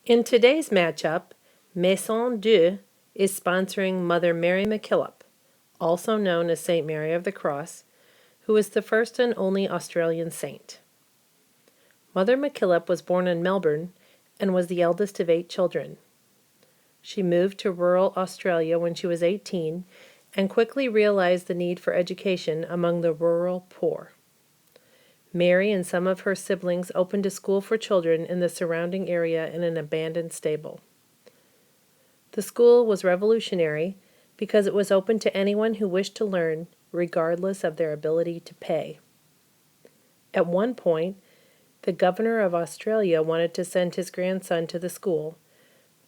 In today's matchup, Maison 2 is sponsoring Mother Mary Mackillop, also known as St. Mary of the Cross, who is the first and only Australian saint. Mother Mackillop was born in Melbourne and was the eldest of 8 children. She moved to rural Australia when she was 18 and quickly realized the need for education among the rural poor. Mary and some of her siblings opened a school for children in the surrounding area in an abandoned stable. The school was revolutionary because it was open to anyone who wished to learn, regardless of their ability to pay. At one point, the governor of Australia wanted to send his grandson to the school,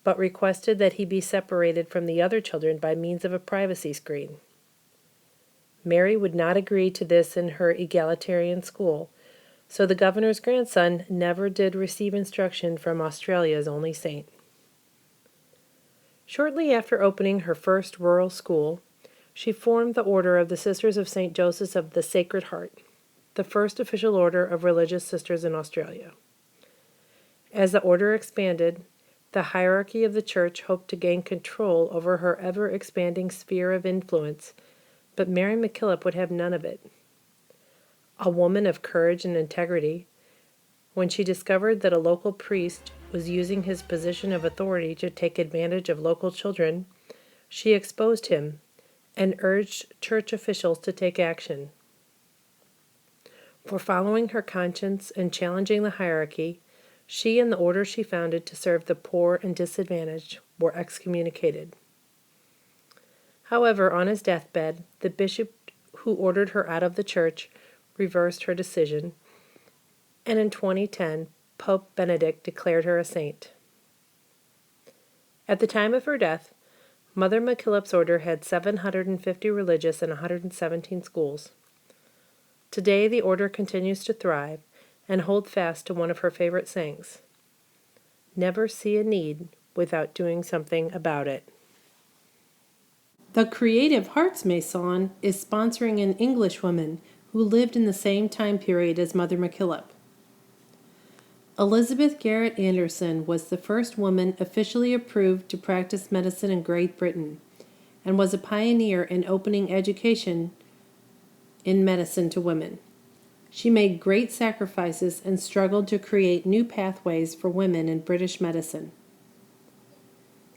but requested that he be separated from the other children by means of a privacy screen. Mary would not agree to this in her egalitarian school, so the governor's grandson never did receive instruction from Australia's only saint. Shortly after opening her first rural school, she formed the Order of the Sisters of St. Joseph of the Sacred Heart, the first official order of religious sisters in Australia. As the order expanded, the hierarchy of the church hoped to gain control over her ever-expanding sphere of influence, but Mary Mackillop would have none of it. A woman of courage and integrity, when she discovered that a local priest was using his position of authority to take advantage of local children, she exposed him and urged church officials to take action. For following her conscience and challenging the hierarchy, she and the order she founded to serve the poor and disadvantaged were excommunicated. However, on his deathbed, the bishop who ordered her out of the church reversed her decision, and in 2010, Pope Benedict declared her a saint. At the time of her death, Mother Mackillop's order had 750 religious and 117 schools. Today, the order continues to thrive and hold fast to one of her favorite sayings: "Never see a need without doing something about it." The Creative Hearts Maison is sponsoring an Englishwoman who lived in the same time period as Mother Mackillop. Elizabeth Garrett Anderson was the first woman officially approved to practice medicine in Great Britain and was a pioneer in opening education in medicine to women. She made great sacrifices and struggled to create new pathways for women in British medicine.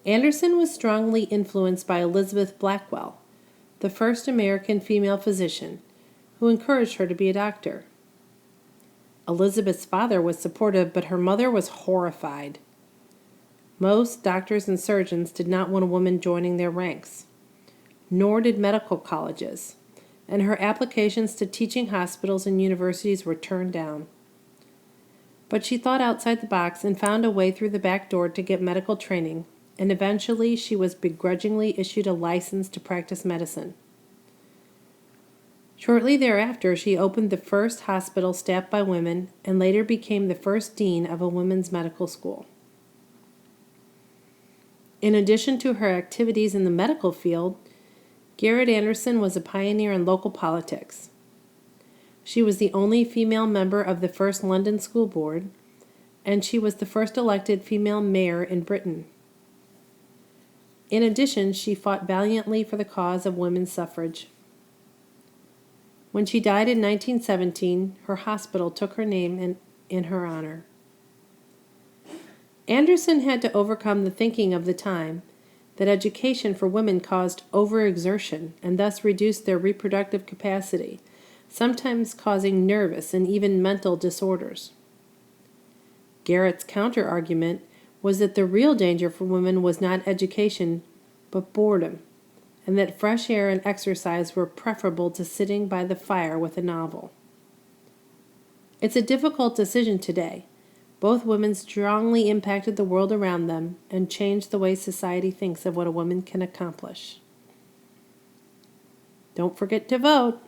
Anderson was strongly influenced by Elizabeth Blackwell, the first American female physician, who encouraged her to be a doctor. Elizabeth's father was supportive, but her mother was horrified. Most doctors and surgeons did not want a woman joining their ranks, nor did medical colleges, and her applications to teaching hospitals and universities were turned down. But she thought outside the box and found a way through the back door to get medical training, and eventually she was begrudgingly issued a license to practice medicine. Shortly thereafter, she opened the first hospital staffed by women and later became the first dean of a women's medical school. In addition to her activities in the medical field, Garrett Anderson was a pioneer in local politics. She was the only female member of the first London School Board, and she was the first elected female mayor in Britain. In addition, she fought valiantly for the cause of women's suffrage. When she died in 1917, her hospital took her name in her honor. Anderson had to overcome the thinking of the time that education for women caused overexertion and thus reduced their reproductive capacity, sometimes causing nervous and even mental disorders. Garrett's counter-argument was that the real danger for women was not education, but boredom, and that fresh air and exercise were preferable to sitting by the fire with a novel. It's a difficult decision today. Both women strongly impacted the world around them and changed the way society thinks of what a woman can accomplish. Don't forget to vote.